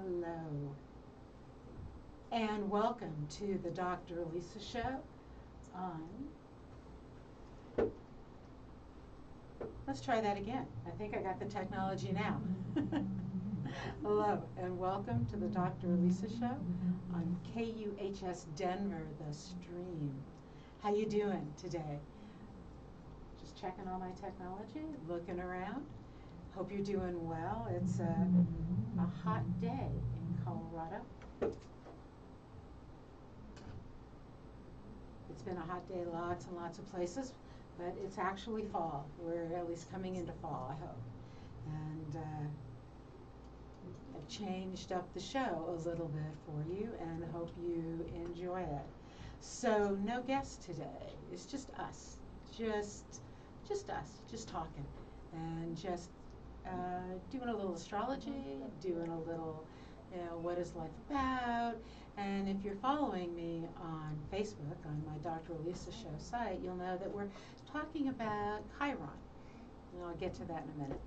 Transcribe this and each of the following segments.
Hello, and welcome to the Dr. Lisa Show on, let's try that again. I think I got the technology now. Hello, and welcome to the Dr. Lisa Show on KUHS Denver, the stream. How you doing today? Just checking all my technology, looking around. Hope you're doing well. It's a hot day in Colorado. It's been a hot day lots and lots of places, but it's actually fall. We're at least coming into fall, I hope. And I've changed up the show a little bit for you and hope you enjoy it. So no guests today. It's just us. Just us, just talking and just doing a little astrology, doing a little, what is life about? And if you're following me on Facebook, on my Dr. Lisa Show site, you'll know that we're talking about Chiron. And I'll get to that in a minute.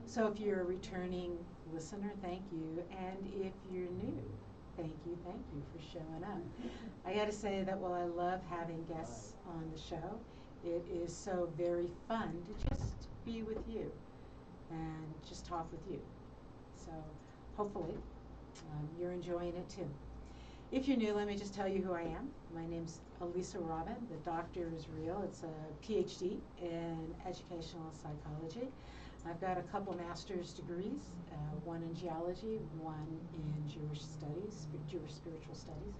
So if you're a returning listener, thank you. And if you're new, thank you for showing up. I got to say that while I love having guests on the show, it is so very fun to just be with you and just talk with you. So hopefully you're enjoying it too. If you're new, let me just tell you who I am. My name's Elisa Robin. The doctor is real. It's a PhD in educational psychology. I've got a couple master's degrees, one in geology, one in Jewish studies, Jewish spiritual studies.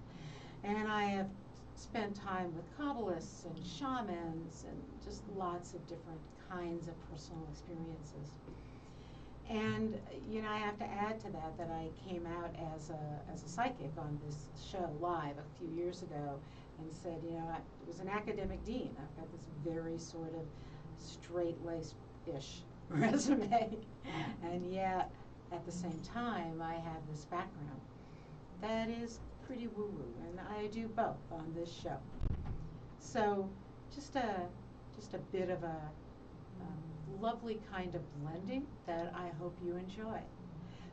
And I have spent time with Kabbalists and shamans and just lots of different kinds of personal experiences. And I have to add to that I came out as a psychic on this show live a few years ago and said, I was an academic dean. I've got this very sort of straight-laced-ish resume, and yet at the same time I have this background that is pretty woo-woo, and I do both on this show. So just a bit of a lovely kind of blending that I hope you enjoy.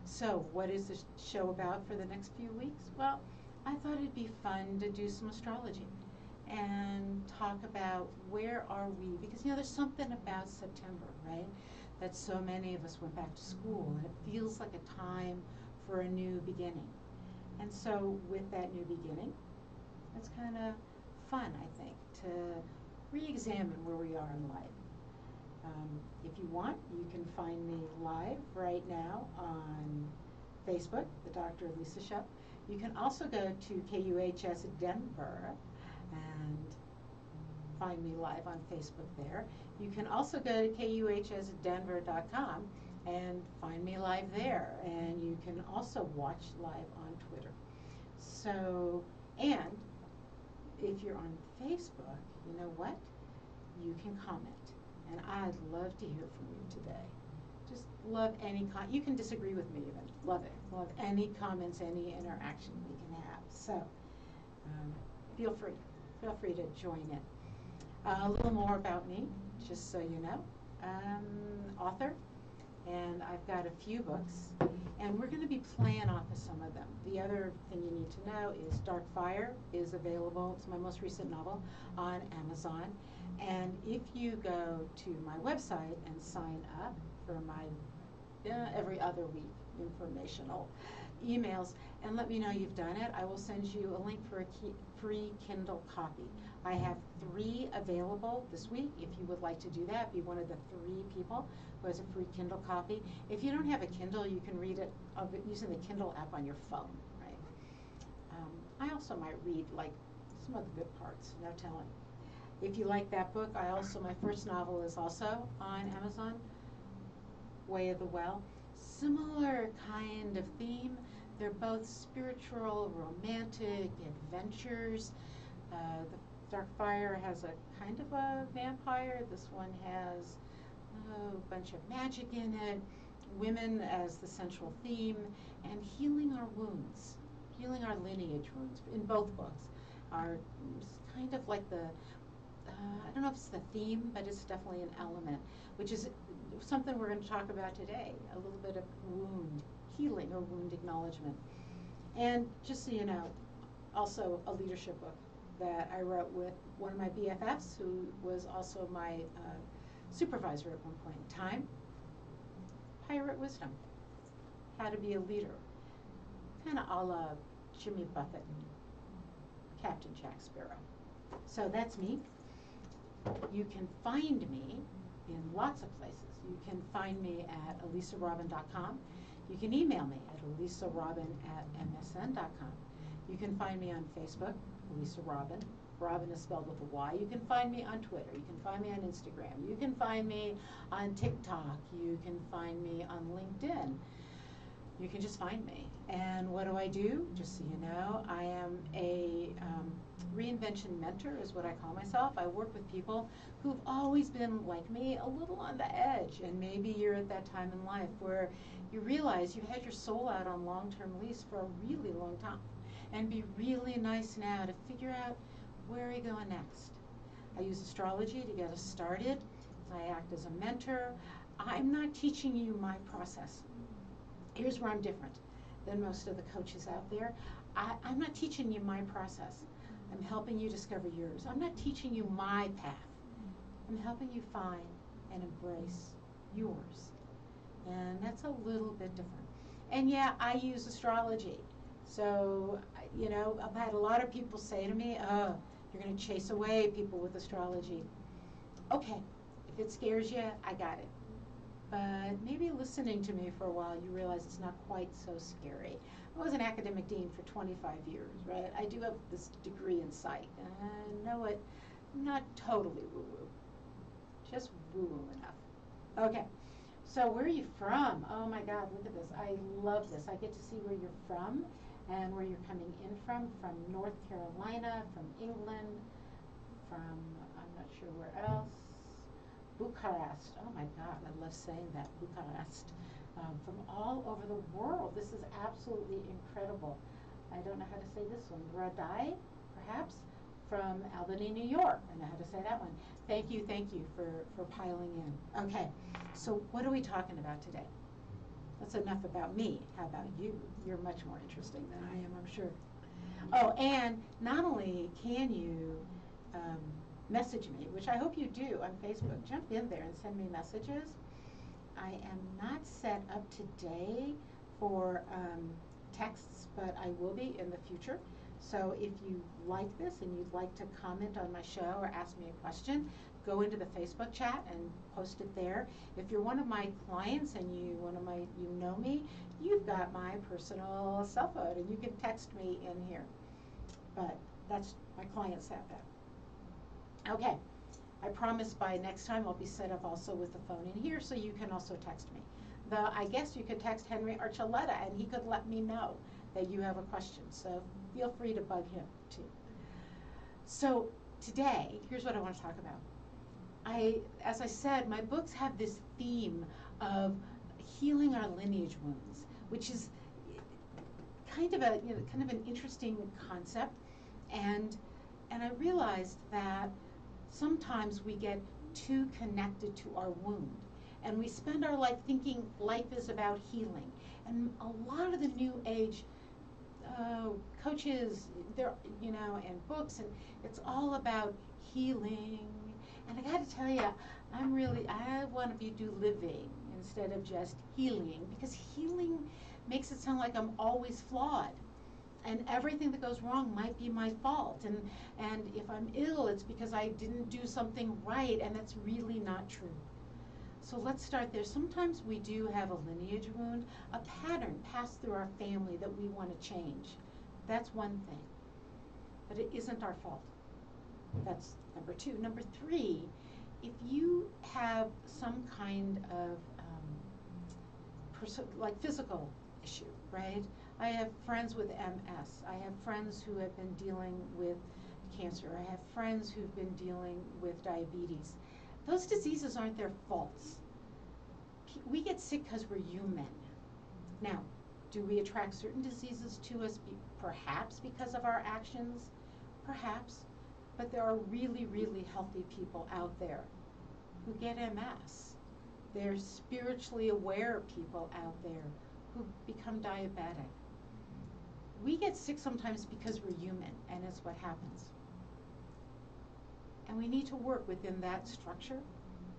So what is the show about for the next few weeks? Well, I thought it'd be fun to do some astrology and talk about where are we, because there's something about September, right, that so many of us went back to school, and it feels like a time for a new beginning. And so with that new beginning, it's kind of fun, I think, to re-examine where we are in life. If you want, you can find me live right now on Facebook, the Dr. Lisa Show. You can also go to KUHS Denver and find me live on Facebook there. You can also go to KUHSdenver.com and find me live there. And you can also watch live on Twitter. So, and if you're on Facebook, you know what? You can comment. And I'd love to hear from you today. Just love any you can disagree with me even. Love it. Love any comments, any interaction we can have. So feel free. Feel free to join in. A little more about me, just so you know. Author, and I've got a few books, and we're going to be playing off of some of them. The other thing you need to know is Dark Fire is available. It's my most recent novel on Amazon. And if you go to my website and sign up for my every other week informational emails and let me know you've done it, I will send you a link for a free Kindle copy. I have 3 available this week. If you would like to do that, be one of the 3 people who has a free Kindle copy. If you don't have a Kindle, you can read it using the Kindle app on your phone, right? I also might read like some of the good parts, no telling. If you like that book, my first novel is also on Amazon, Way of the Well. Similar kind of theme. They're both spiritual, romantic, adventures. The Dark Fire has a kind of a vampire. This one has a bunch of magic in it, women as the central theme, and healing our wounds, healing our lineage wounds in both books are kind of like the I don't know if it's the theme, but it's definitely an element, which is something we're going to talk about today, a little bit of wound healing or wound acknowledgement. And just so you know, also a leadership book that I wrote with one of my BFFs, who was also my supervisor at one point in time, Pirate Wisdom, How to Be a Leader, kind of a la Jimmy Buffett and Captain Jack Sparrow. So that's me. You can find me in lots of places. You can find me at elisarobin.com. You can email me at elisarobin@msn.com. You can find me on Facebook, Elisa Robin. Robin is spelled with a Y. You can find me on Twitter. You can find me on Instagram. You can find me on TikTok. You can find me on LinkedIn. You can just find me. And what do? Just so you know, I am a reinvention mentor is what I call myself. I work with people who've always been, like me, a little on the edge. And maybe you're at that time in life where you realize you had your soul out on long-term lease for a really long time. And be really nice now to figure out, where are you going next? I use astrology to get us started. I act as a mentor. I'm not teaching you my process. Here's where I'm different than most of the coaches out there. I'm not teaching you my process. I'm helping you discover yours. I'm not teaching you my path. I'm helping you find and embrace yours. And that's a little bit different. And yeah, I use astrology. So, you know, I've had a lot of people say to me, oh, you're going to chase away people with astrology. Okay, if it scares you, I got it. But maybe listening to me for a while, you realize it's not quite so scary. I was an academic dean for 25 years, right? I do have this degree in psych, and I know it, not totally woo-woo, just woo-woo enough. Okay, so where are you from? Oh my God, look at this. I love this. I get to see where you're from and where you're coming in from North Carolina, from England, from, I'm not sure where else, Bucharest. Oh my God, I love saying that, Bucharest. From all over the world. This is absolutely incredible. I don't know how to say this one. Radai, perhaps, from Albany, New York. I know how to say that one. Thank you for piling in. Okay, so what are we talking about today? That's enough about me. How about you? You're much more interesting than I am, I'm sure. Oh, and not only can you message me, which I hope you do on Facebook. Jump in there and send me messages. I am not set up today for texts, but I will be in the future. So if you like this and you'd like to comment on my show or ask me a question, go into the Facebook chat and post it there. If you're one of my clients and you know me, you've got my personal cell phone and you can text me in here. But that's, my clients have that. Okay, I promise by next time I'll be set up also with the phone in here, so you can also text me. I guess you could text Henry Archuleta and he could let me know that you have a question, so feel free to bug him too. So today, here's what I want to talk about. As I said, my books have this theme of healing our lineage wounds, which is kind of an interesting concept, and I realized that sometimes we get too connected to our wound, and we spend our life thinking life is about healing. And a lot of the new age coaches, and books, and it's all about healing. And I got to tell you, I want to do living instead of just healing, because healing makes it sound like I'm always flawed. And everything that goes wrong might be my fault. And if I'm ill, it's because I didn't do something right, and that's really not true. So let's start there. Sometimes we do have a lineage wound, a pattern passed through our family that we want to change. That's one thing. But it isn't our fault. That's number two. Number three, if you have some kind of physical issue, right? I have friends with MS. I have friends who have been dealing with cancer. I have friends who've been dealing with diabetes. Those diseases aren't their faults. We get sick because we're human. Now, do we attract certain diseases to us perhaps because of our actions? Perhaps. But there are really, really healthy people out there who get MS. They're spiritually aware people out there who become diabetic. We get sick sometimes because we're human, and it's what happens. And we need to work within that structure,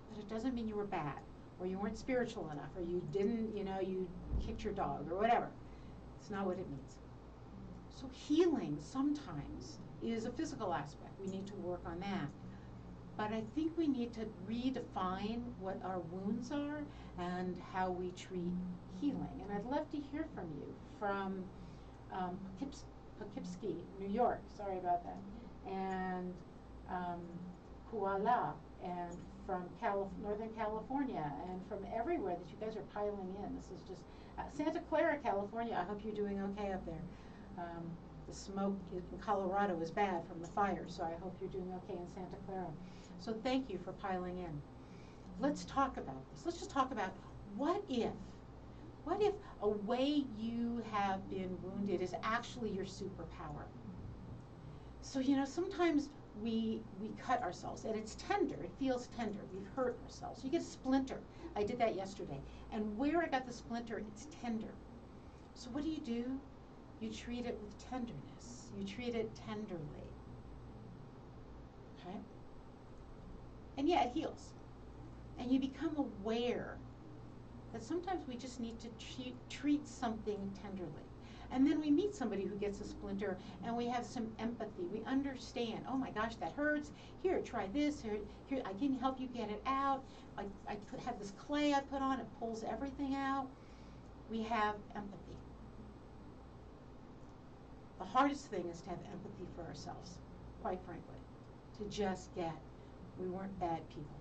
but it doesn't mean you were bad, or you weren't spiritual enough, or you didn't, you kicked your dog, or whatever. It's not what it means. So healing sometimes is a physical aspect. We need to work on that. But I think we need to redefine what our wounds are and how we treat healing. And I'd love to hear from you from Poughkeepsie, New York, sorry about that, and Kuala, and from Northern California, and from everywhere that you guys are piling in. This is just Santa Clara, California. I hope you're doing okay up there. The smoke in Colorado is bad from the fire, so I hope you're doing okay in Santa Clara. So thank you for piling in. Let's talk about this. Let's just talk about what if a way you have been wounded is actually your superpower. So, sometimes we cut ourselves, and it's tender. It feels tender. We've hurt ourselves. You get a splinter. I did that yesterday. And where I got the splinter, it's tender. So what do? You treat it with tenderness. You treat it tenderly. Okay? And yeah, it heals. And you become aware that sometimes we just need to treat something tenderly. And then we meet somebody who gets a splinter, and we have some empathy. We understand, oh my gosh, that hurts. Here, try this. Here, I can help you get it out. I have this clay I put on. It pulls everything out. We have empathy. The hardest thing is to have empathy for ourselves, quite frankly. To just get, we weren't bad people.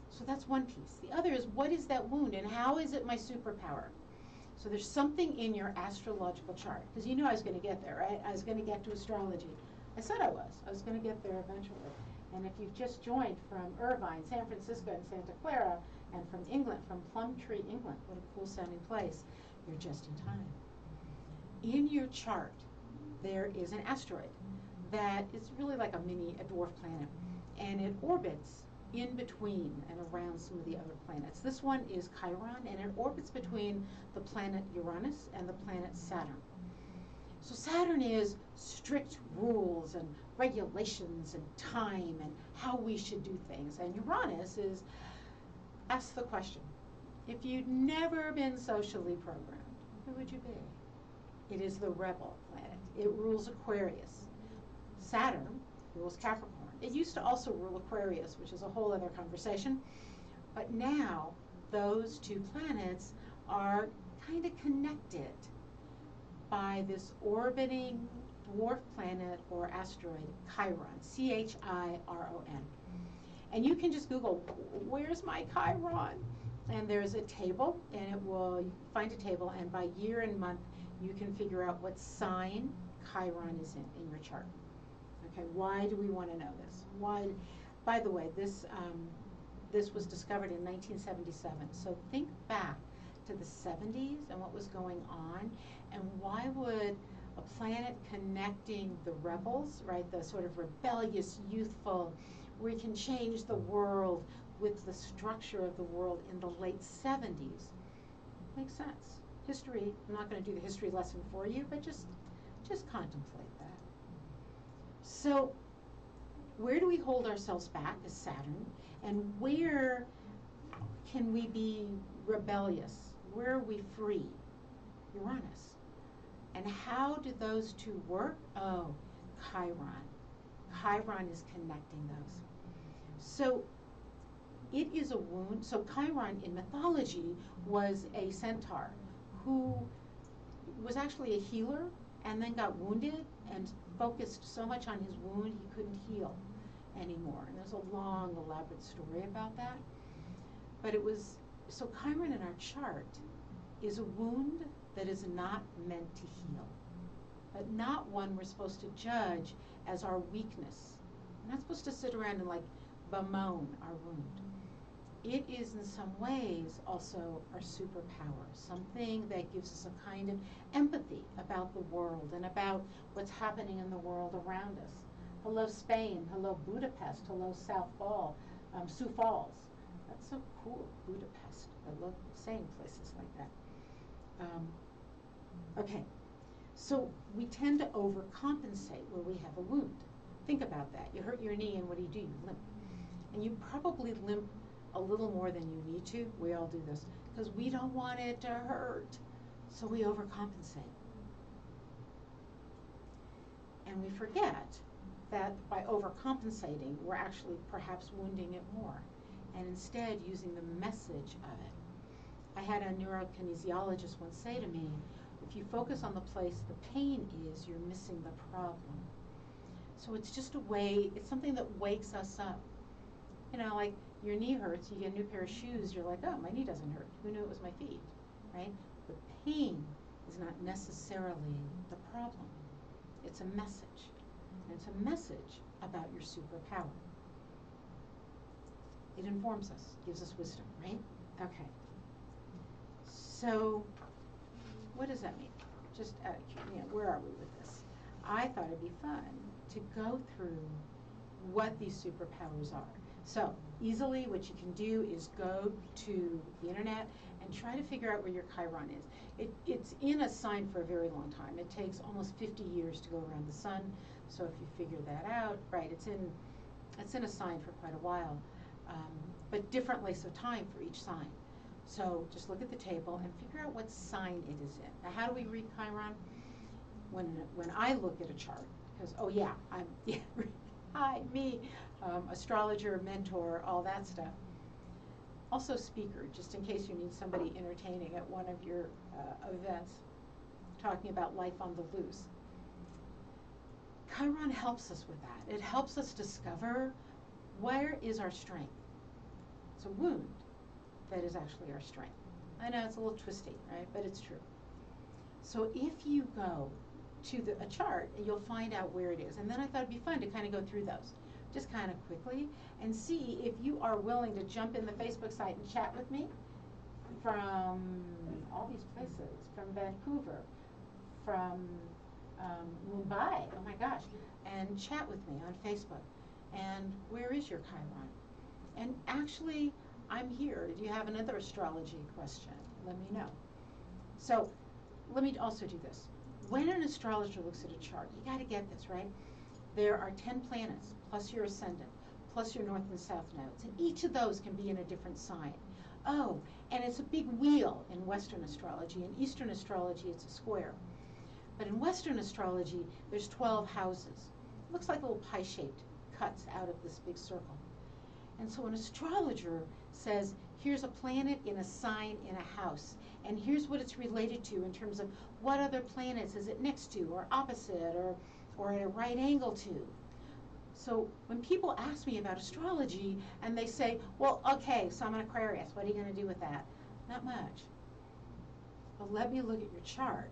So that's one piece. The other is, what is that wound, and how is it my superpower? So there's something in your astrological chart, because I was going to get there, right? I was going to get to astrology. I said I was going to get there eventually. And if you've just joined from Irvine, San Francisco, and Santa Clara, and from England, from Plumtree, England, what a cool sounding place, you're just in time. In your chart, there is an asteroid that is really like a dwarf planet, and it orbits in between and around some of the other planets. This one is Chiron, and it orbits between the planet Uranus and the planet Saturn. So Saturn is strict rules and regulations and time and how we should do things. And Uranus is, ask the question, if you'd never been socially programmed, who would you be? It is the rebel planet. It rules Aquarius. Saturn rules Capricorn. It used to also rule Aquarius, which is a whole other conversation. But now those two planets are kind of connected by this orbiting dwarf planet or asteroid, Chiron, Chiron. And you can just Google, where's my Chiron? And there's a table, and you find a table, and by year and month, you can figure out what sign Chiron is in your chart. Okay, why do we want to know this? Why? By the way, this was discovered in 1977. So think back to the 70s and what was going on, and why would a planet connecting the rebels, right, the sort of rebellious, youthful, we can change the world with the structure of the world in the late 70s? Makes sense. History, I'm not going to do the history lesson for you, but just contemplate that. So where do we hold ourselves back as Saturn, and where can we be rebellious? Where are we free? Uranus. And how do those two work? Oh, Chiron. Chiron is connecting those. So it is a wound. So Chiron in mythology was a centaur who was actually a healer and then got wounded and focused so much on his wound he couldn't heal anymore. And there's a long, elaborate story about that. But so Chiron in our chart is a wound that is not meant to heal, but not one we're supposed to judge as our weakness. We're not supposed to sit around and bemoan our wound. It is in some ways also our superpower, something that gives us a kind of empathy about the world and about what's happening in the world around us. Hello Spain, hello Budapest, hello Sioux Falls. That's so cool, Budapest. I love saying places like that. Okay, so we tend to overcompensate where we have a wound. Think about that. You hurt your knee, and what do? You limp. And you probably limp a little more than you need to. We all do this because we don't want it to hurt. So we overcompensate. And we forget that by overcompensating, we're actually perhaps wounding it more, and instead using the message of it. I had a neurokinesiologist once say to me, if you focus on the place the pain is, you're missing the problem. So it's just a way, it's something that wakes us up. You know, like your knee hurts, you get a new pair of shoes, you're like, oh, my knee doesn't hurt. Who knew it was my feet, right? The pain is not necessarily the problem. It's a message. And it's a message about your superpower. It informs us, gives us wisdom, right? Okay. So, what does that mean? Just, where are we with this? I thought it'd be fun to go through what these superpowers are. So, easily what you can do is go to the internet and try to figure out where your Chiron is. It's in a sign for a very long time. It takes almost 50 years to go around the sun. So if you figure that out, right, it's in a sign for quite a while, but different lengths of time for each sign. So just look at the table and figure out what sign it is in. Now, how do we read Chiron? When I look at a chart, because, oh yeah, I'm, yeah, hi, me, astrologer, mentor, all that stuff. Also speaker, just in case you need somebody entertaining at one of your events, talking about life on the loose. Chiron helps us with that. It helps us discover where is our strength. It's a wound that is actually our strength. I know it's a little twisty, right? But it's true. So if you go to a chart, you'll find out where it is. And then I thought it'd be fun to kind of go through those, just kind of quickly, and see if you are willing to jump in the Facebook site and chat with me from all these places, from Vancouver, from Mumbai, oh my gosh, and chat with me on Facebook. And where is your Chiron? And actually, I'm here. Do you have another astrology question? Let me know. So let me also do this. When an astrologer looks at a chart, you got to get this, right? There are 10 planets, plus your ascendant, plus your north and south nodes. And each of those can be in a different sign. Oh, and it's a big wheel in Western astrology. In Eastern astrology, it's a square. But in Western astrology, there's 12 houses. It looks like little pie-shaped cuts out of this big circle. And so an astrologer says, here's a planet in a sign in a house, and here's what it's related to in terms of what other planets is it next to, or opposite, or at a right angle to. So when people ask me about astrology, and they say, well, okay, so I'm an Aquarius, what are you going to do with that? Not much. But let me look at your chart,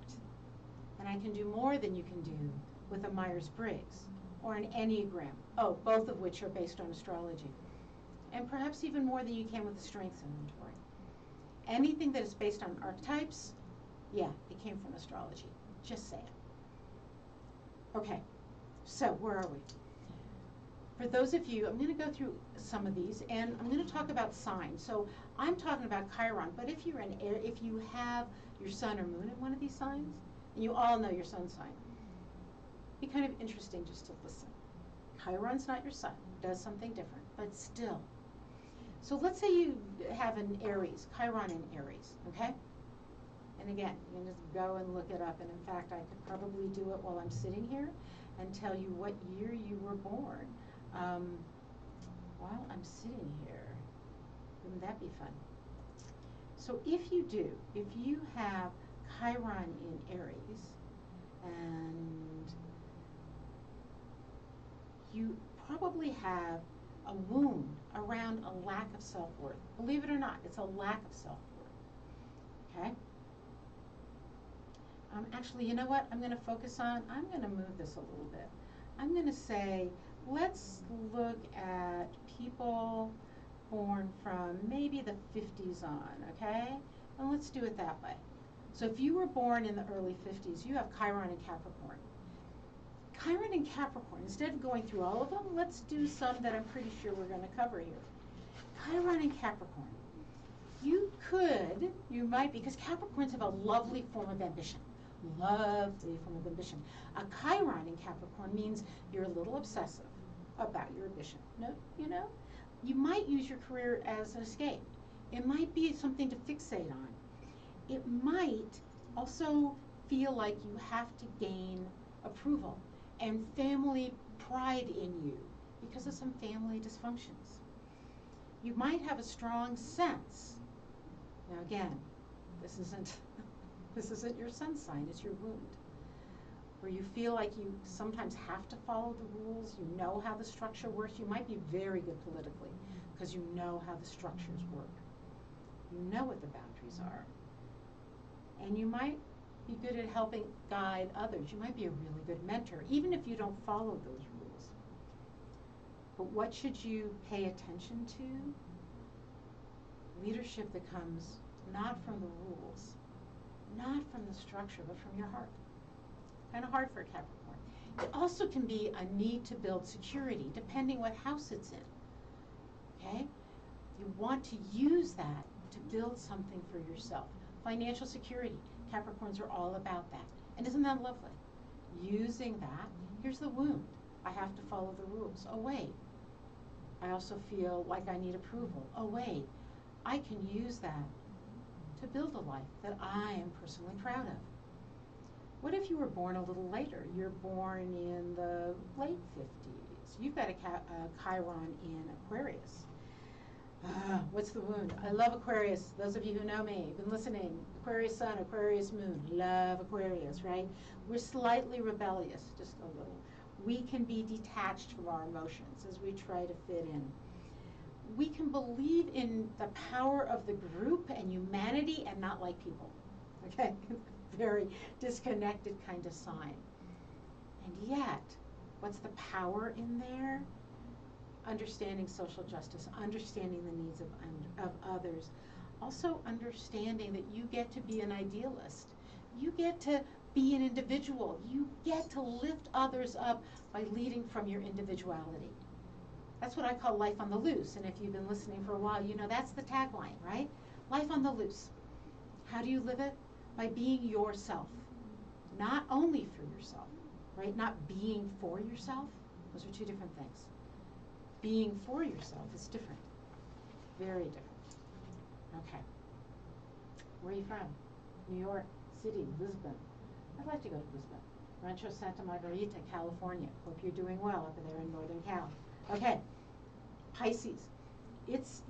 and I can do more than you can do with a Myers-Briggs or an Enneagram, both of which are based on astrology. And perhaps even more than you can with the strengths inventory. Anything that is based on archetypes, yeah, it came from astrology. Just saying. Okay, so where are we? For those of you, I'm going to go through some of these, and I'm going to talk about signs. So I'm talking about Chiron, but if you're if you have your sun or moon in one of these signs, and you all know your sun sign, it'd be kind of interesting just to listen. Chiron's not your sun, it does something different, but still. So let's say you have an Aries, Chiron in Aries, okay? And again, you can just go and look it up, and in fact, I could probably do it while I'm sitting here and tell you what year you were born while I'm sitting here. Wouldn't that be fun? So if you do, if you have Chiron in Aries, and you probably have a wound around a lack of self-worth. Believe it or not, it's a lack of self-worth, okay? Actually, you know what I'm going to focus on? I'm going to move this a little bit. I'm going to say, let's look at people born from maybe the 50s on, okay? And let's do it that way. So if you were born in the early 50s, you have Chiron and Capricorn. Chiron and Capricorn, instead of going through all of them, let's do some that I'm pretty sure we're going to cover here. Chiron and Capricorn. You could You might, because Capricorns have a lovely form of ambition. Lovely form of ambition. A Chiron in Capricorn means you're a little obsessive about your ambition. No, you know? You might use your career as an escape. It might be something to fixate on. It might also feel like you have to gain approval and family pride in you because of some family dysfunctions. You might have a strong sense. Now again, this isn't your sun sign, it's your wound. Where you feel like you sometimes have to follow the rules, you know how the structure works. You might be very good politically because you know how the structures work. You know what the boundaries are. And you might be good at helping guide others. You might be a really good mentor, even if you don't follow those rules. But what should you pay attention to? Leadership that comes not from the rules, not from the structure, but from your heart. Kind of hard for a Capricorn. It also can be a need to build security, depending what house it's in. Okay? You want to use that to build something for yourself. Financial security. Capricorns are all about that. And isn't that lovely? Using that, here's the wound. I have to follow the rules. Oh, wait. I also feel like I need approval. Oh, wait. I can use that to build a life that I am personally proud of. What if you were born a little later? You're born in the late 50s. You've got a Chiron in Aquarius. What's the wound? I love Aquarius. Those of you who know me, been listening. Aquarius sun, Aquarius moon. Love Aquarius, right? We're slightly rebellious, just a little. We can be detached from our emotions as we try to fit in. We can believe in the power of the group and humanity and not like people. Okay? Very disconnected kind of sign. And yet, what's the power in there? Understanding social justice, understanding the needs of others, also understanding that you get to be an idealist. You get to be an individual. You get to lift others up by leading from your individuality. That's what I call life on the loose. And if you've been listening for a while, you know that's the tagline, right? Life on the loose. How do you live it? By being yourself. Not only for yourself, right? Not being for yourself. Those are two different things. Being for yourself is different. Very different. Okay. Where are you from? New York City, Lisbon. I'd like to go to Lisbon. Rancho Santa Margarita, California. Hope you're doing well up there in Northern Cal. Okay. Pisces.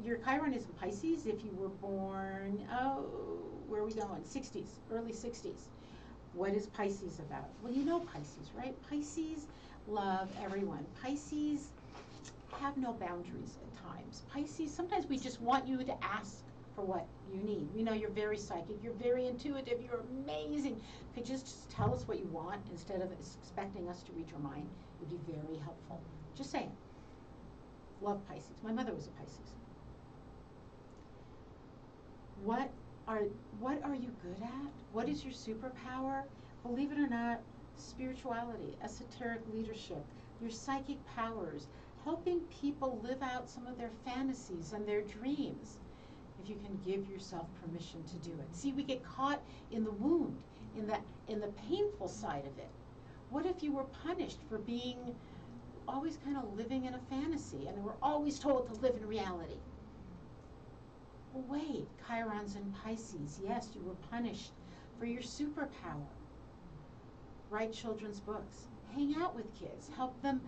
Your Chiron is in Pisces if you were born, where are we going? 60s, early 60s. What is Pisces about? Well, you know Pisces, right? Pisces love everyone. Pisces have no boundaries at times. Pisces, sometimes we just want you to ask for what you need. We know you're very psychic, you're very intuitive, you're amazing. Could you just tell us what you want instead of expecting us to read your mind? It would be very helpful. Just saying. Love Pisces. My mother was a Pisces. What are you good at? What is your superpower? Believe it or not, spirituality, esoteric leadership, your psychic powers, helping people live out some of their fantasies and their dreams, if you can give yourself permission to do it. See, we get caught in the wound, in the painful side of it. What if you were punished for being always kind of living in a fantasy and we're always told to live in reality? Well, wait, Chiron's in Pisces. Yes, you were punished for your superpower. Write children's books. Hang out with kids. Help them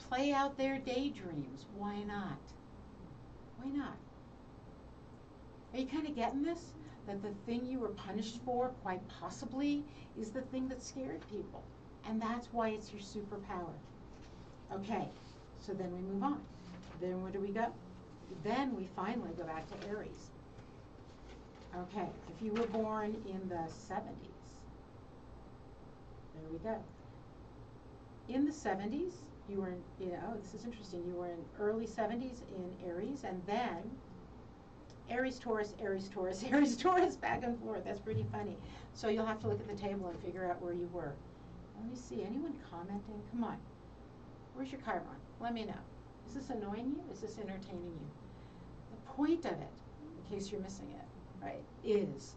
play out their daydreams. Why not? Why not? Are you kind of getting this? That the thing you were punished for, quite possibly, is the thing that scared people. And that's why it's your superpower. Okay, so then we move on. Then where do we go? Then we finally go back to Aries. Okay, if you were born in the 70s, there we go. In the 70s, you were in, this is interesting, you were in early 70s in Aries, and then Aries, Taurus, Aries, Taurus, Aries, Taurus, back and forth. That's pretty funny. So you'll have to look at the table and figure out where you were. Let me see, anyone commenting? Come on. Where's your Chiron? Let me know. Is this annoying you? Is this entertaining you? The point of it, in case you're missing it, right, is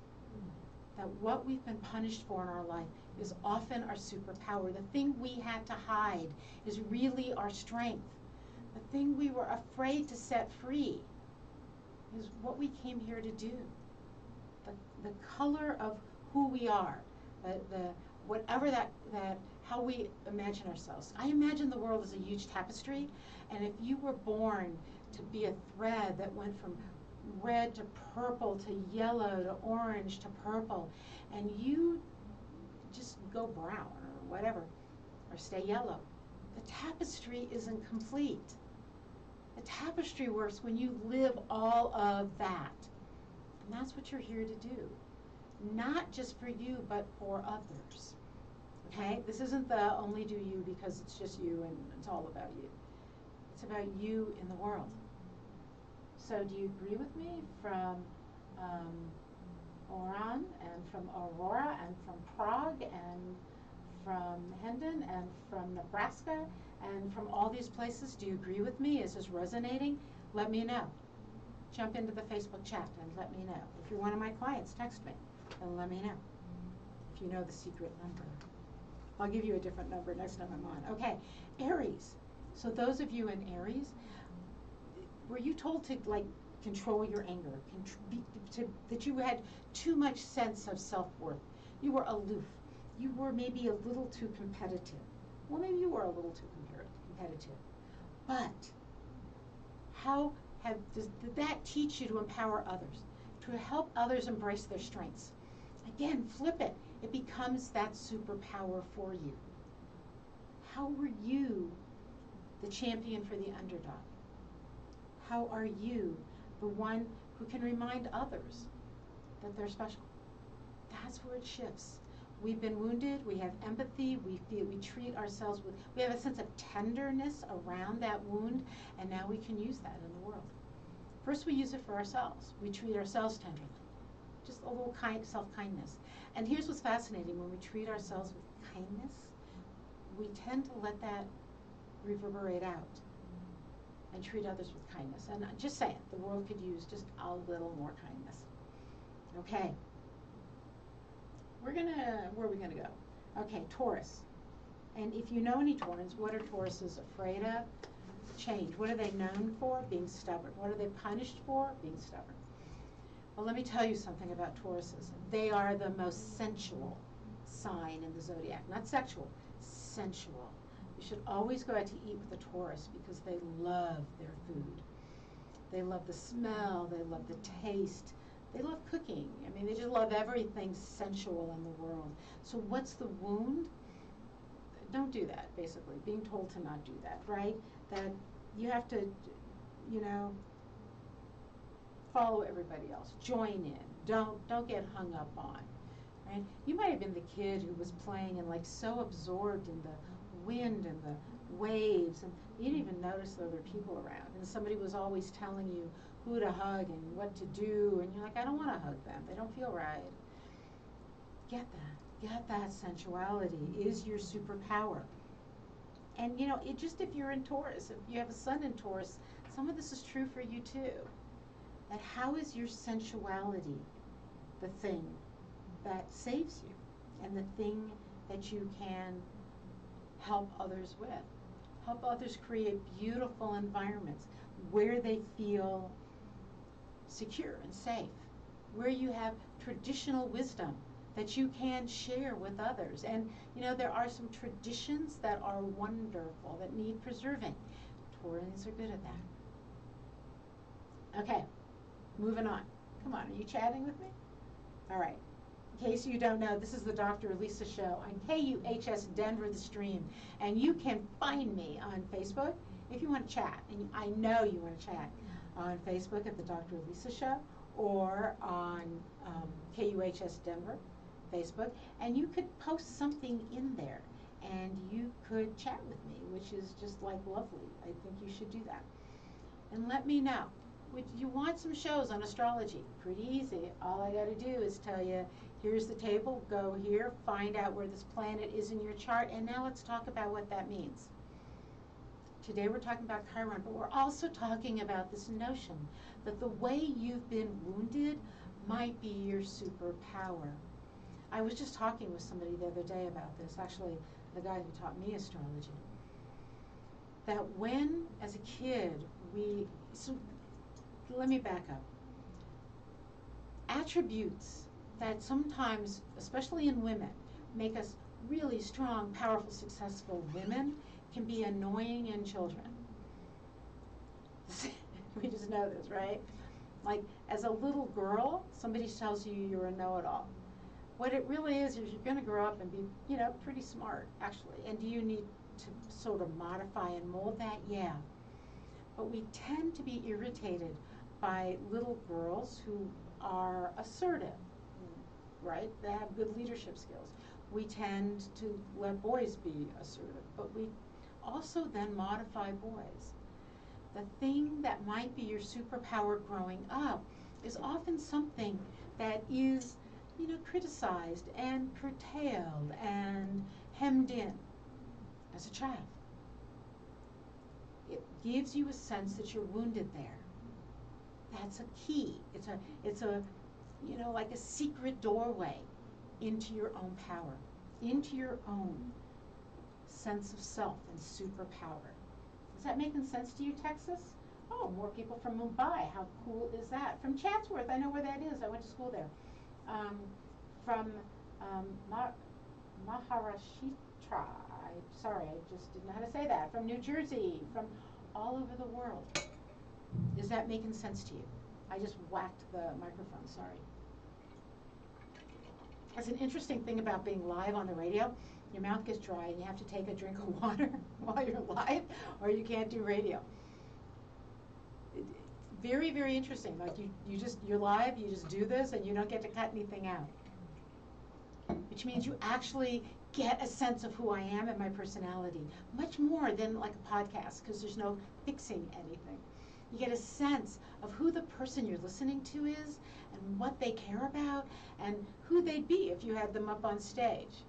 that what we've been punished for in our life is often our superpower. The thing we had to hide is really our strength. The thing we were afraid to set free is what we came here to do. The color of who we are, the whatever that how we imagine ourselves. I imagine the world as a huge tapestry, and if you were born to be a thread that went from red to purple to yellow to orange to purple, and you just go brown or whatever, or stay yellow, the tapestry isn't complete. The tapestry works when you live all of that. And that's what you're here to do. Not just for you, but for others. Okay? This isn't the only do you because it's just you and it's all about you. It's about you in the world. So do you agree with me? From Oran and from Aurora and from Prague and from Hendon and from Nebraska and from all these places, do you agree with me? Is this resonating? Let me know. Jump into the Facebook chat and let me know. If you're one of my clients, text me and let me know. If you know the secret number. I'll give you a different number next time I'm on. Okay, Aries. So those of you in Aries, were you told to like control your anger, that you had too much sense of self-worth? You were aloof. You were maybe a little too competitive. Well, maybe you were a little too competitive. But how did that teach you to empower others, to help others embrace their strengths? Again, flip it. It becomes that superpower for you. How were you the champion for the underdog? How are you the one who can remind others that they're special? That's where it shifts. We've been wounded, we have empathy, we treat ourselves with, we have a sense of tenderness around that wound, and now we can use that in the world. First we use it for ourselves. We treat ourselves tenderly. Just a little self-kindness. And here's what's fascinating. When we treat ourselves with kindness, we tend to let that reverberate out and treat others with kindness. And just saying, the world could use just a little more kindness. Okay. Where are we gonna go? Okay, Taurus. And if you know any Taurans, what are Tauruses afraid of? Change. What are they known for? Being stubborn. What are they punished for? Being stubborn. Well, let me tell you something about Tauruses. They are the most sensual sign in the zodiac. Not sexual, sensual. You should always go out to eat with a Taurus because they love their food. They love the smell, they love the taste, they love cooking. I mean, they just love everything sensual in the world. So what's the wound? Don't do that, basically. Being told to not do that, right? That you have to, you know, follow everybody else. Join in. Don't get hung up on, right? You might have been the kid who was playing and like so absorbed in the wind and the waves, and you didn't even notice there were people around, and somebody was always telling you who to hug and what to do, and you're like, I don't want to hug them, they don't feel right. Get that sensuality is your superpower. And you know, if you're in Taurus, if you have a sun in Taurus, some of this is true for you too. That how is your sensuality the thing that saves you and the thing that you can help others with? Help others create beautiful environments where they feel secure and safe, where you have traditional wisdom that you can share with others. And you know, there are some traditions that are wonderful that need preserving. Taurans are good at that. Okay, moving on. Come on, are you chatting with me? All right. In case you don't know, this is the Dr. Lisa Show on KUHS Denver, the stream. And you can find me on Facebook if you want to chat. And I know you want to chat on Facebook at the Dr. Lisa Show or on KUHS Denver Facebook. And you could post something in there and you could chat with me, which is just like lovely. I think you should do that. And let me know. Would you want some shows on astrology? Pretty easy. All I got to do is tell you, here's the table, go here, find out where this planet is in your chart, and now let's talk about what that means. Today we're talking about Chiron, but we're also talking about this notion that the way you've been wounded might be your superpower. I was just talking with somebody the other day about this, actually the guy who taught me astrology, that when, as a kid, so let me back up. Attributes that sometimes, especially in women, make us really strong, powerful, successful women can be annoying in children. We just know this, right? Like, as a little girl, somebody tells you you're a know-it-all. What it really is you're going to grow up and be, pretty smart, actually. And do you need to sort of modify and mold that? Yeah. But we tend to be irritated by little girls who are assertive, right? They have good leadership skills. We tend to let boys be assertive, but we also then modify boys. The thing that might be your superpower growing up is often something that is, criticized and curtailed and hemmed in as a child. It gives you a sense that you're wounded there. That's a key. It's a like a secret doorway into your own power, into your own sense of self and superpower. Is that making sense to you, Texas? Oh, more people from Mumbai. How cool is that? From Chatsworth, I know where that is. I went to school there. From Maharashtra. Sorry, I just didn't know how to say that. From New Jersey, from all over the world. Is that making sense to you? I just whacked the microphone, sorry. That's an interesting thing about being live on the radio. Your mouth gets dry and you have to take a drink of water while you're live, or you can't do radio. Very, very interesting. Like you're live, you just do this, and you don't get to cut anything out. Which means you actually get a sense of who I am and my personality, much more than like a podcast, because there's no fixing anything. You get a sense of who the person you're listening to is, and what they care about, and who they'd be if you had them up on stage.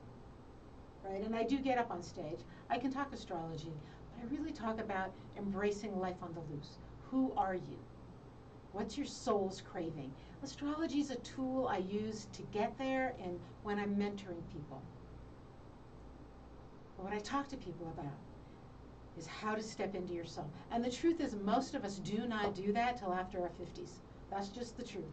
Right? And I do get up on stage. I can talk astrology, but I really talk about embracing life on the loose. Who are you? What's your soul's craving? Astrology is a tool I use to get there and when I'm mentoring people. But what I talk to people about is how to step into yourself. And the truth is, most of us do not do that till after our 50s. That's just the truth.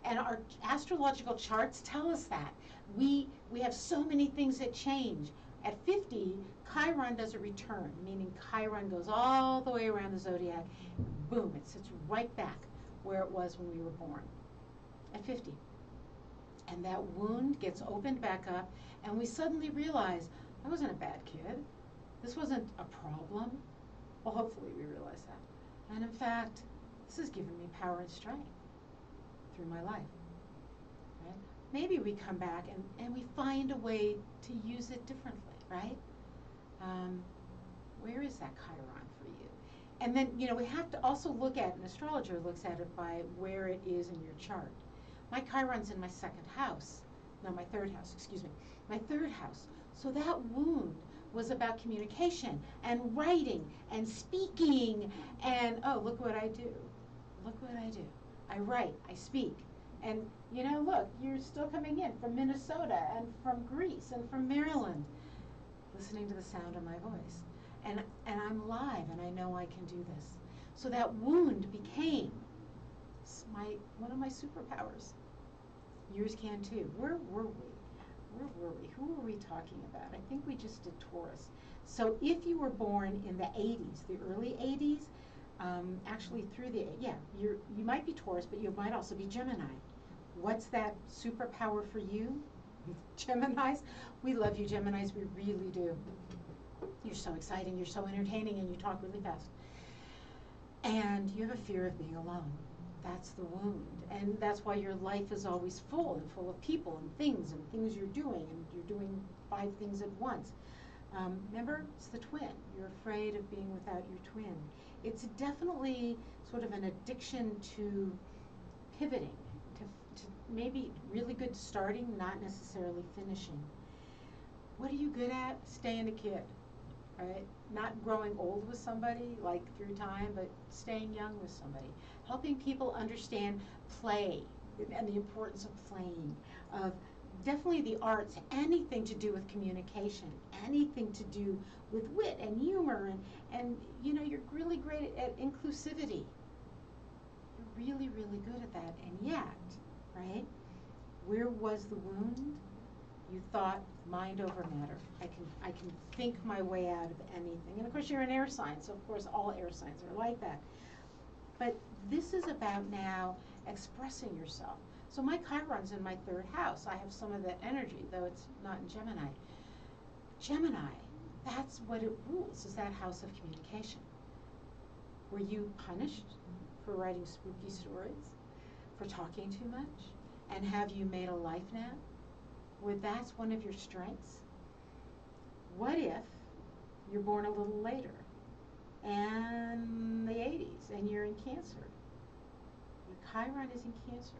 And our astrological charts tell us that. We have so many things that change. At 50, Chiron does a return, meaning Chiron goes all the way around the zodiac. Boom, it sits right back where it was when we were born, at 50. And that wound gets opened back up, and we suddenly realize, I wasn't a bad kid. This wasn't a problem. Well, hopefully we realize that. And in fact, this has given me power and strength through my life. Right? Maybe we come back and we find a way to use it differently, right? Where is that Chiron for you? And then, we have to also look at, an astrologer looks at it by where it is in your chart. My Chiron's in my second house. No, my third house, excuse me. My third house. So that wound was about communication and writing and speaking and, oh, look what I do. Look what I do. I write, I speak. And, look, you're still coming in from Minnesota and from Greece and from Maryland, listening to the sound of my voice. And I'm live, and I know I can do this. So that wound became one of my superpowers. Yours can too. Where were we? Where were we? Who were we talking about? I think we just did Taurus. So if you were born in the 80s, the early 80s, actually through you might be Taurus, but you might also be Gemini. What's that superpower for you? Geminis? We love you, Geminis. We really do. You're so exciting, you're so entertaining, and you talk really fast. And you have a fear of being alone. That's the wound. And that's why your life is always full of people and things you're doing, and you're doing 5 things at once. Remember, it's the twin. You're afraid of being without your twin. It's definitely sort of an addiction to pivoting, to maybe really good starting, not necessarily finishing. What are you good at? Staying a kid. Right? Not growing old with somebody, like through time, but staying young with somebody. Helping people understand play, and the importance of playing, of definitely the arts, anything to do with communication, anything to do with wit and humor, and you know, you're really great at inclusivity. You're really, really good at that, and yet, right, where was the wound? You thought mind over matter. I can think my way out of anything. And of course you're an air sign, so of course all air signs are like that. But this is about now expressing yourself. So my Chiron's in my 3rd house. I have some of that energy, though it's not in Gemini. Gemini, that's what it rules, is that house of communication. Were you punished for writing spooky stories? For talking too much? And have you made a life now where that's one of your strengths? What if you're born a little later and the 80s and you're in Cancer? Your Chiron is in Cancer.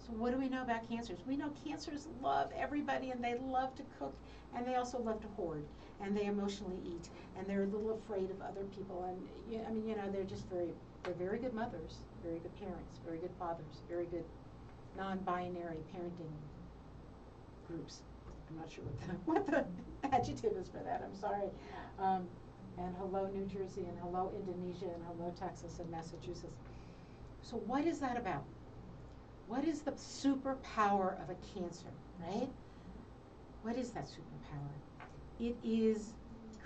So what do we know about Cancers? We know Cancers love everybody, and they love to cook, and they also love to hoard, and they emotionally eat, and they're a little afraid of other people. And I mean, you know, they're very good mothers, very good parents, very good fathers, very good non-binary parenting groups. I'm not sure what the adjective is for that. I'm sorry. And hello New Jersey, and hello Indonesia, and hello Texas and Massachusetts. So what is that about? What is the superpower of a Cancer, right? What is that superpower? It is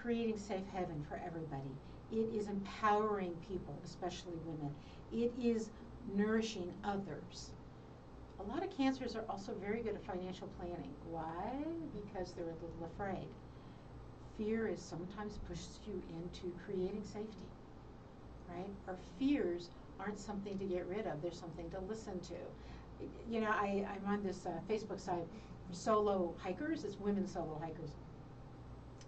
creating safe haven for everybody. It is empowering people, especially women. It is nourishing others. A lot of Cancers are also very good at financial planning. Why? Because they're a little afraid. Fear is sometimes pushes you into creating safety, right? Our fears aren't something to get rid of, they're something to listen to. You know, I'm on this Facebook site for solo hikers. It's women solo hikers.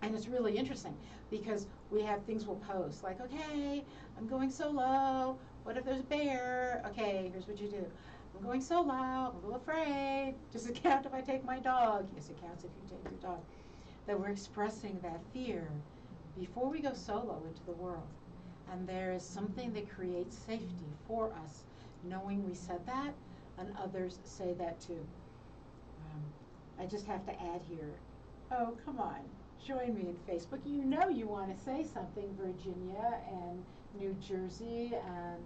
And it's really interesting because we have things we'll post like, okay, I'm going solo. What if there's a bear? Okay, here's what you do. I'm going solo. I'm a little afraid. Does it count if I take my dog? Yes, it counts if you take your dog. That we're expressing that fear before we go solo into the world. And there is something that creates safety for us, knowing we said that, and others say that too. I just have to add here, oh, come on, join me in Facebook. You know you want to say something, Virginia and New Jersey and,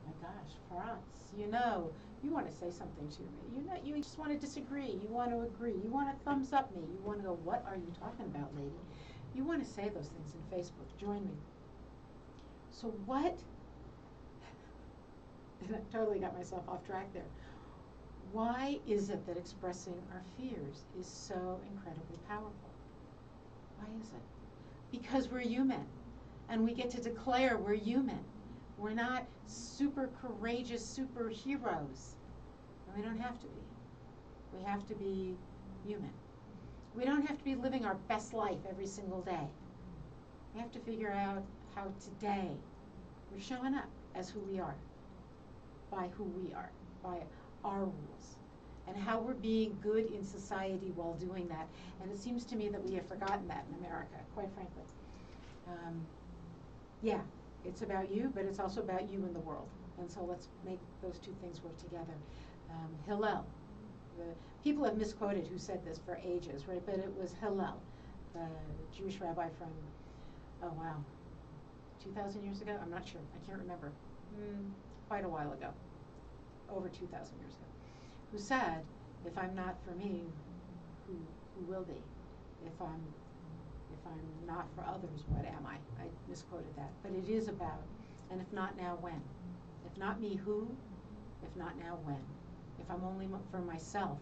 my gosh, France. You know, you want to say something to me. You know, you just want to disagree. You want to agree. You want to thumbs up me. You want to go, what are you talking about, lady? You want to say those things in Facebook. Join me. So what, and I totally got myself off track there. Why is it that expressing our fears is so incredibly powerful? Why is it? Because we're human, and we get to declare we're human. We're not super courageous superheroes, and we don't have to be. We have to be human. We don't have to be living our best life every single day. We have to figure out how today we're showing up as who we are, by who we are, by our rules, and how we're being good in society while doing that. And it seems to me that we have forgotten that in America, quite frankly. Yeah, it's about you, but it's also about you in the world. And so let's make those two things work together. Hillel, the people have misquoted who said this for ages, right? But it was Hillel, the Jewish rabbi from, oh wow, 2,000 years ago? I'm not sure. I can't remember. Quite a while ago. Over 2,000 years ago. Who said, if I'm not for me, who will be? If I'm not for others, what am I? I misquoted that. But it is about, and if not now, when? If not me, who? If not now, when? If I'm only for myself,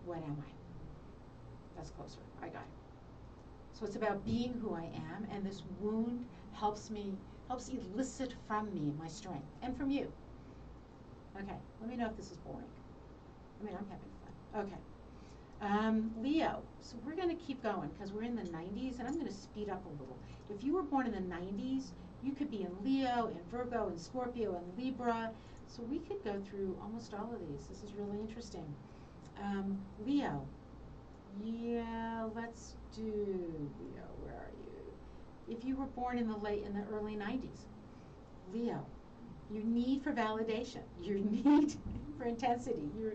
what am I? That's closer. I got it. So it's about being who I am, and this wound helps elicit from me my strength, and from you. Okay, let me know if this is boring. I mean, I'm having fun. Okay. Leo, so we're going to keep going because we're in the 90s, and I'm going to speed up a little. If you were born in the 90s, you could be in Leo, in Virgo, in Scorpio, in Libra. So we could go through almost all of these. This is really interesting. Leo. Yeah, let's do Leo. Where are you? If you were born in the early 90s, Leo, your need for validation, your need for intensity, your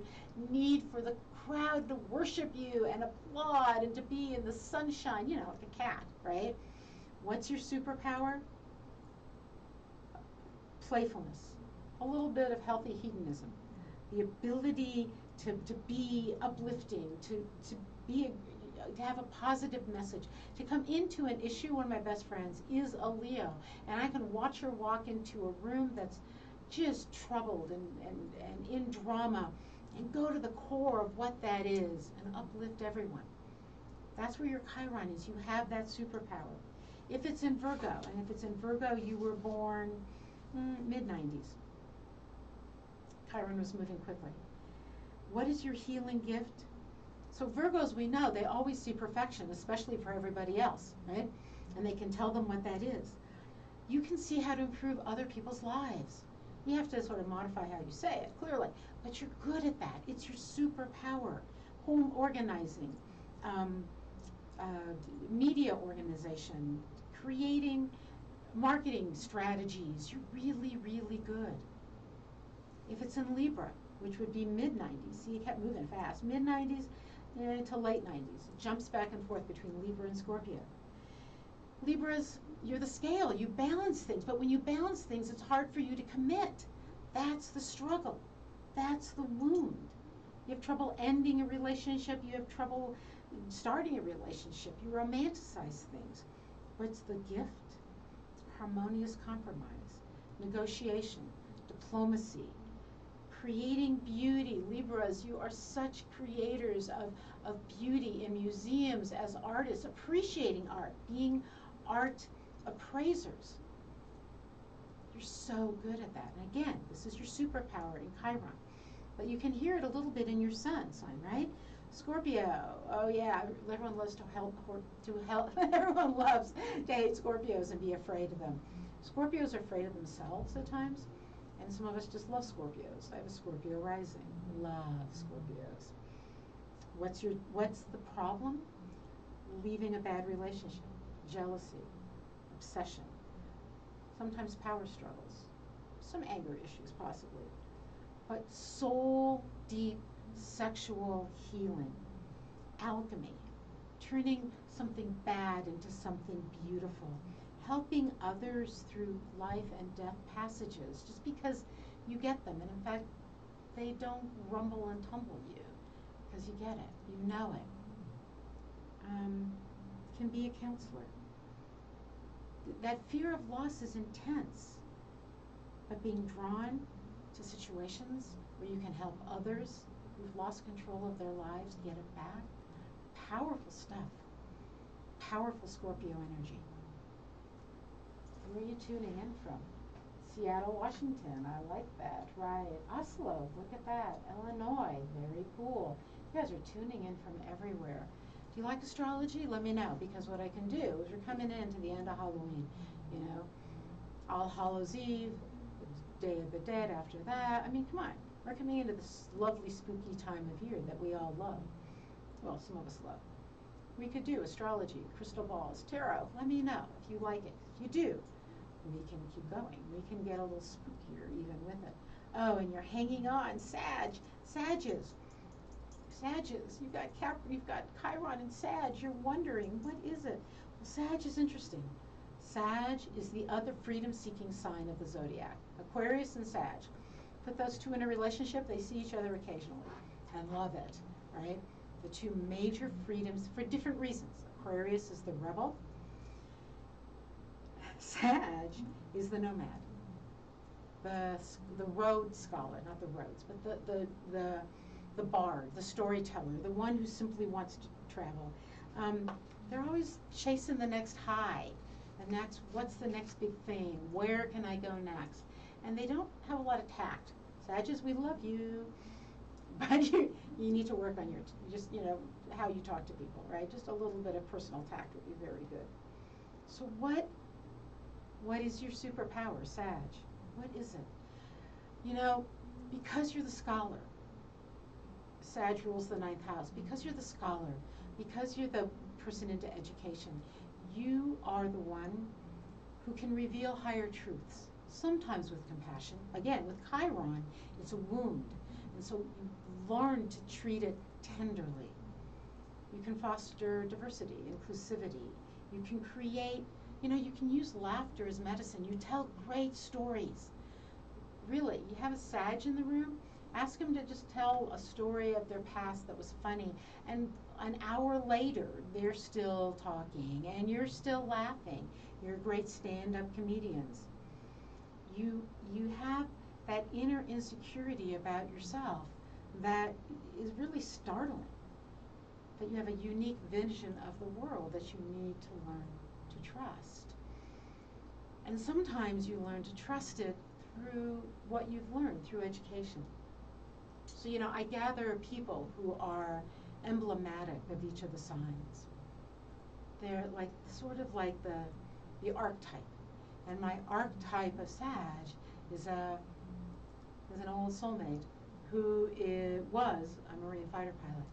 need for the crowd to worship you and applaud and to be in the sunshine, you know, like a cat, right? What's your superpower? Playfulness, a little bit of healthy hedonism, the ability to be uplifting, to have a positive message, to come into an issue. One of my best friends is a Leo, and I can watch her walk into a room that's just troubled and in drama and go to the core of what that is and uplift everyone. That's where your Chiron is. You have that superpower. If it's in Virgo, and if it's in Virgo, you were born mid-90s. Chiron was moving quickly. What is your healing gift? So Virgos, we know, they always see perfection, especially for everybody else, right? And they can tell them what that is. You can see how to improve other people's lives. You have to sort of modify how you say it, clearly, but you're good at that. It's your superpower. Home organizing, media organization, creating marketing strategies. You're really, really good. If it's in Libra, which would be mid-90s, see, it kept moving fast, mid-90s to late 90s. It jumps back and forth between Libra and Scorpio. Libras, you're the scale. You balance things, but when you balance things, it's hard for you to commit. That's the struggle. That's the wound. You have trouble ending a relationship. You have trouble starting a relationship. You romanticize things. What's the gift? Harmonious compromise, negotiation, diplomacy, creating beauty. Libras, you are such creators of beauty in museums, as artists, appreciating art, being art appraisers. You're so good at that. And again, this is your superpower in Chiron. But you can hear it a little bit in your sun sign, right? Scorpio, oh yeah, everyone loves to help everyone loves to hate Scorpios and be afraid of them. Scorpios are afraid of themselves at times, and some of us just love Scorpios. I have a Scorpio rising. Love Scorpios. What's the problem? Leaving a bad relationship, jealousy, obsession, sometimes power struggles, some anger issues possibly, but soul deep sexual healing, alchemy, turning something bad into something beautiful, helping others through life and death passages, just because you get them. And in fact, they don't rumble and tumble you, because you get it, you know it. Can be a counselor. That fear of loss is intense, but being drawn to situations where you can help others who've lost control of their lives get it back, powerful stuff. Powerful Scorpio energy. Where are you tuning in from? Seattle, Washington. I like that. Right. Oslo. Look at that. Illinois. Very cool. You guys are tuning in from everywhere. Do you like astrology? Let me know, because what I can do is we're coming into the end of Halloween. You know, All Hallows Eve, Day of the Dead after that. I mean, come on. We're coming into this lovely spooky time of year that we all love. Well, some of us love. We could do astrology, crystal balls, tarot. Let me know if you like it. If you do, we can keep going. We can get a little spookier even with it. Oh, and you're hanging on. Sages. You've got Chiron and Sag. You're wondering, what is it? Well, Sag is interesting. Sag is the other freedom-seeking sign of the zodiac. Aquarius and Sag. Put those two in a relationship, they see each other occasionally and love it, right? The two major freedoms for different reasons. Aquarius is the rebel. Sag is the nomad. The road scholar, not the roads, but the bard, the storyteller, the one who simply wants to travel. They're always chasing the next high, what's the next big thing? Where can I go next? And they don't have a lot of tact. Sagittarius, we love you, but you need to work on how you talk to people, right? Just a little bit of personal tact would be very good. So what is your superpower, Sag? What is it? You know, because you're the scholar, Sag rules the 9th house. Because you're the scholar, because you're the person into education, you are the one who can reveal higher truths, sometimes with compassion. Again, with Chiron, it's a wound. And so you learn to treat it tenderly. You can foster diversity, inclusivity. You can create, you can use laughter as medicine. You tell great stories. Really, you have a Sag in the room, ask them to just tell a story of their past that was funny, and an hour later, they're still talking, and you're still laughing. You're great stand-up comedians. You have that inner insecurity about yourself that is really startling, that you have a unique vision of the world that you need to learn to trust. And sometimes you learn to trust it through what you've learned, through education. So, I gather people who are emblematic of each of the signs. They're like, sort of like the archetype. And my archetype of Sag is an old soulmate who was a Marine fighter pilot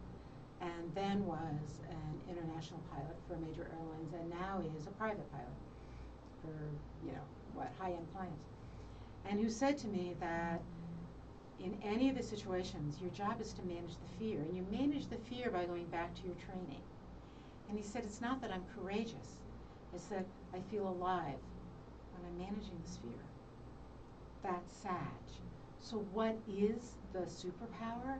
and then was an international pilot for major airlines and now is a private pilot for, high-end clients. And who said to me that in any of the situations, your job is to manage the fear. And you manage the fear by going back to your training. And he said, it's not that I'm courageous. It's that I feel alive when I'm managing this fear. That's Sag. So what is the superpower?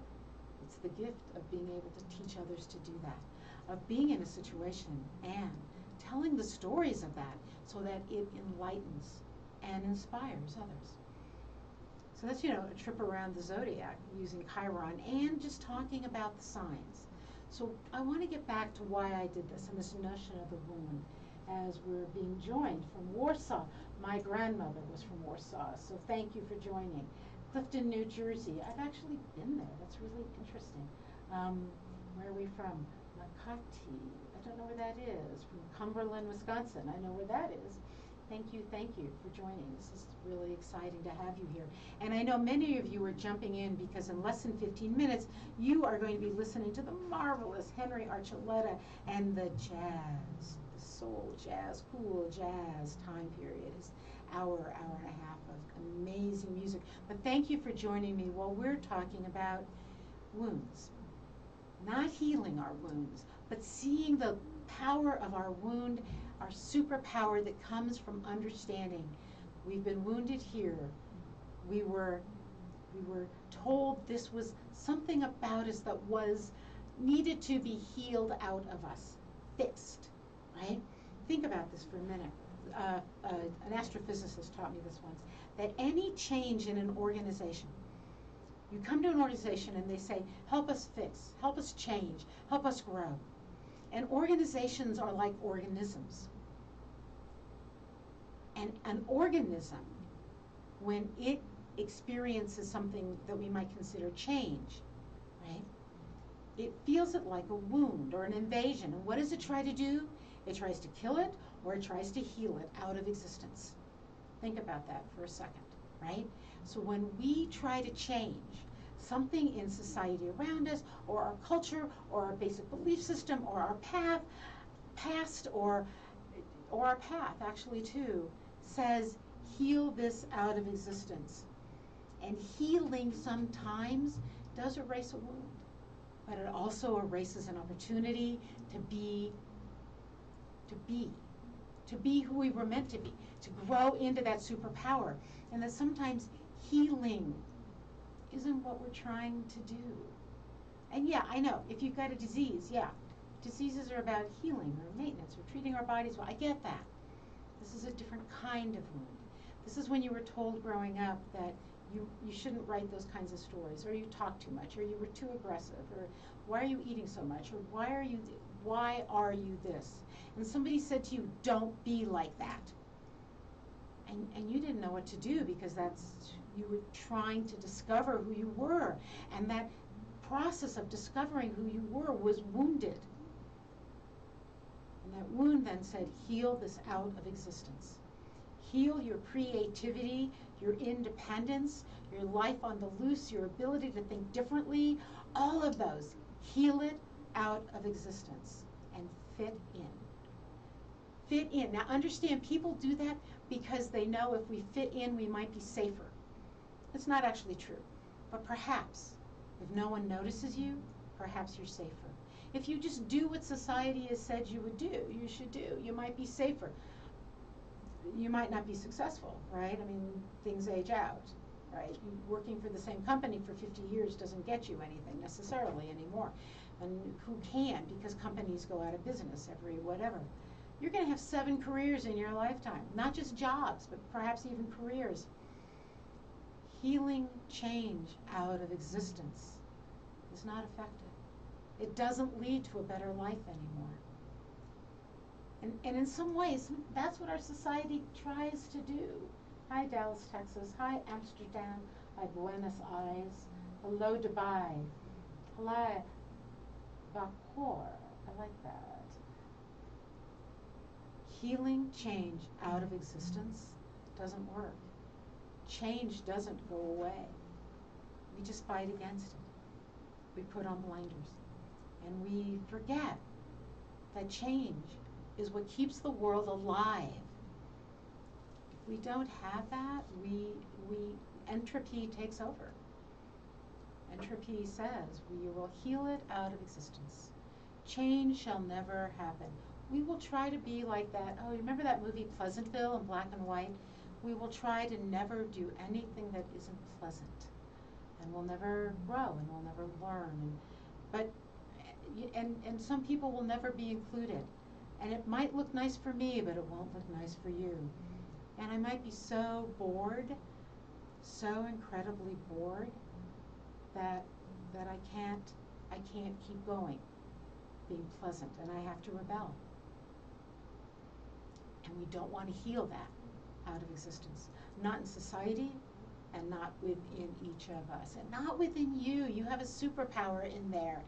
It's the gift of being able to teach others to do that, of being in a situation and telling the stories of that so that it enlightens and inspires others. So that's, a trip around the zodiac using Chiron and just talking about the signs. So I want to get back to why I did this and this notion of the wound as we're being joined from Warsaw. My grandmother was from Warsaw, so thank you for joining. Clifton, New Jersey. I've actually been there. That's really interesting. Where are we from? Makati. I don't know where that is. From Cumberland, Wisconsin. I know where that is. Thank you for joining. This is really exciting to have you here. And I know many of you are jumping in because in less than 15 minutes, you are going to be listening to the marvelous Henry Archuleta and the jazz, the soul jazz, cool jazz time period. Is hour and a half of amazing music. But thank you for joining me while we're talking about wounds. Not healing our wounds, but seeing the power of our wound, our superpower that comes from understanding. We've been wounded here. We were told this was something about us that needed to be healed out of us, fixed, right? Think about this for a minute. An astrophysicist taught me this once, that any change in an organization, you come to an organization and they say, help us fix, help us change, help us grow. And organizations are like organisms. And an organism, when it experiences something that we might consider change, right? It feels it like a wound or an invasion. And what does it try to do? It tries to kill it or it tries to heal it out of existence. Think about that for a second, right? So when we try to change something in society around us, or our culture, or our basic belief system, or our past, or our path, actually, too, says, heal this out of existence. And healing sometimes does erase a wound, but it also erases an opportunity to be who we were meant to be, to grow into that superpower. And that sometimes healing isn't what we're trying to do. And yeah, I know, if you've got a disease, diseases are about healing or maintenance or treating our bodies well. I get that. This is a different kind of wound. This is when you were told growing up that you shouldn't write those kinds of stories, or you talk too much, or you were too aggressive, or why are you eating so much, or why are you this? And somebody said to you, don't be like that. And you didn't know what to do because you were trying to discover who you were. And that process of discovering who you were was wounded. And that wound then said, heal this out of existence. Heal your creativity, your independence, your life on the loose, your ability to think differently, all of those. Heal it out of existence and fit in. Fit in. Now understand, people do that because they know if we fit in, we might be safer. It's not actually true, but perhaps If no one notices you, perhaps you're safer. If you just do what society has said you would do, you should do, you might be safer. You might not be successful, right? I mean, things age out, right? Working for the same company for 50 years doesn't get you anything necessarily anymore. And who can, because companies go out of business every whatever. You're going to have 7 careers in your lifetime, not just jobs, but perhaps even careers. Healing change out of existence is not effective. It doesn't lead to a better life anymore. And in some ways, that's what our society tries to do. Hi, Dallas, Texas. Hi, Amsterdam. Hi, Buenos Aires. Hello, Dubai. Hello, Bakur. I like that. Healing change out of existence doesn't work. Change doesn't go away. We just fight against it. We put on blinders. And we forget that change is what keeps the world alive. If we don't have that, entropy takes over. Entropy says we will heal it out of existence. Change shall never happen. We will try to be like that. Oh, you remember that movie Pleasantville in black and white? We will try to never do anything that isn't pleasant. And we'll never grow and we'll never learn. And some people will never be included. And it might look nice for me, but it won't look nice for you. And I might be so bored, so incredibly bored, that I can't keep going, being pleasant, and I have to rebel. And we don't want to heal that out of existence. Not in society, and not within each of us, and not within you. You have a superpower in there.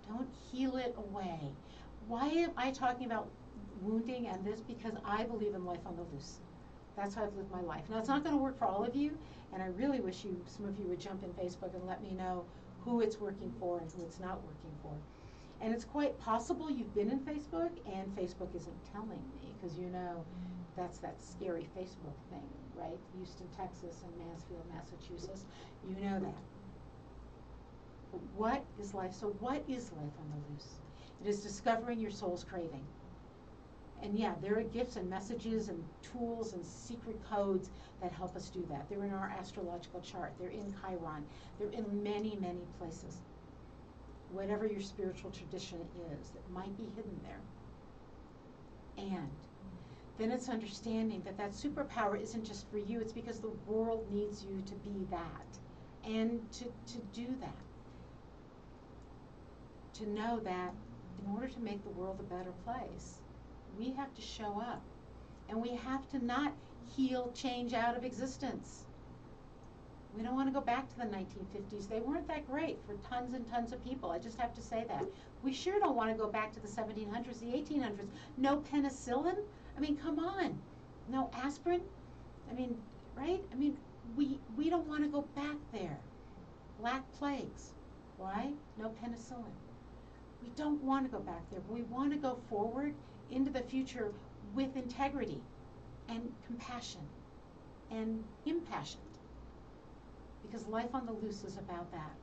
Don't heal it away. Why am I talking about wounding and this? Because I believe in life on the loose. That's how I've lived my life. Now, it's not going to work for all of you, and I really wish some of you would jump in Facebook and let me know who it's working for and who it's not working for. And it's quite possible you've been in Facebook, and Facebook isn't telling me, because you know that's that scary Facebook thing, right? Houston, Texas, and Mansfield, Massachusetts. You know that. But what is life? So what is life on the loose? It is discovering your soul's craving. And yeah, there are gifts and messages and tools and secret codes that help us do that. They're in our astrological chart. They're in Chiron. They're in many, many places. Whatever your spiritual tradition is, that might be hidden there. And then it's understanding that that superpower isn't just for you. It's because the world needs you to be that and to do that. To know that in order to make the world a better place, we have to show up, and we have to not heal change out of existence. We don't want to go back to the 1950s. They weren't that great for tons and tons of people. I just have to say that. We sure don't want to go back to the 1700s, the 1800s. No penicillin? I mean, come on. No aspirin? I mean, right? I mean, we don't want to go back there. Black plagues. Why? No penicillin. We don't want to go back there, but we want to go forward into the future with integrity and compassion and impassioned. Because life on the loose is about that.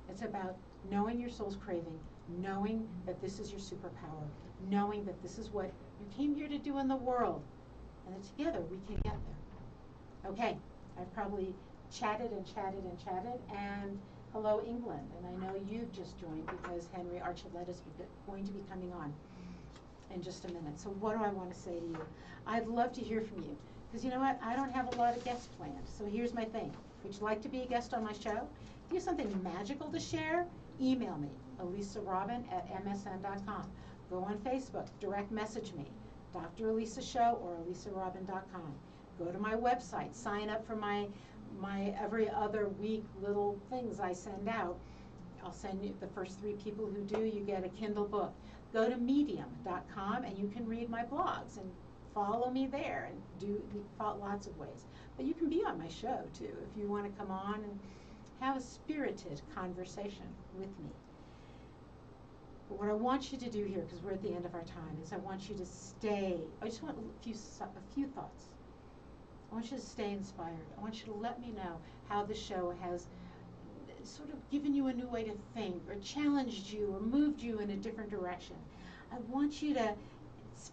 It's about knowing your soul's craving, knowing that this is your superpower, knowing that this is what you came here to do in the world, and that together we can get there. Okay, I've probably chatted and chatted and chatted, and hello England, and I know you've just joined because Henry Archuleta is going to be coming on in just a minute. So what do I want to say to you? I'd love to hear from you, because you know what, I don't have a lot of guests planned. So here's my thing. Would you like to be a guest on my show? If you have something magical to share, email me, elisarobin@msn.com. Go on Facebook, direct message me, Dr. Elisa Show or elisarobin.com. Go to my website, sign up for my every other week little things I send out. I'll send you the first 3 people who do, you get a Kindle book. Go to medium.com and you can read my blogs and follow me there and do lots of ways. But you can be on my show too if you want to come on and have a spirited conversation with me. But what I want you to do here, because we're at the end of our time, is I want you to stay. I just want a few thoughts. I want you to stay inspired. I want you to let me know how the show has sort of given you a new way to think, or challenged you, or moved you in a different direction. I want you to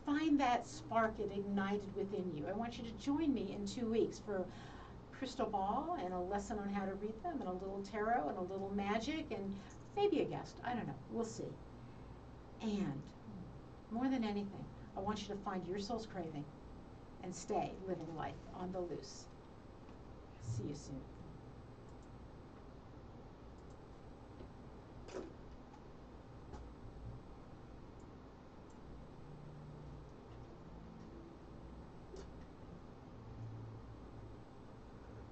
find that spark it ignited within you. I want you to join me in 2 weeks for crystal ball and a lesson on how to read them, and a little tarot and a little magic, and maybe a guest. I don't know. We'll see. And more than anything, I want you to find your soul's craving and stay living life on the loose. See you soon.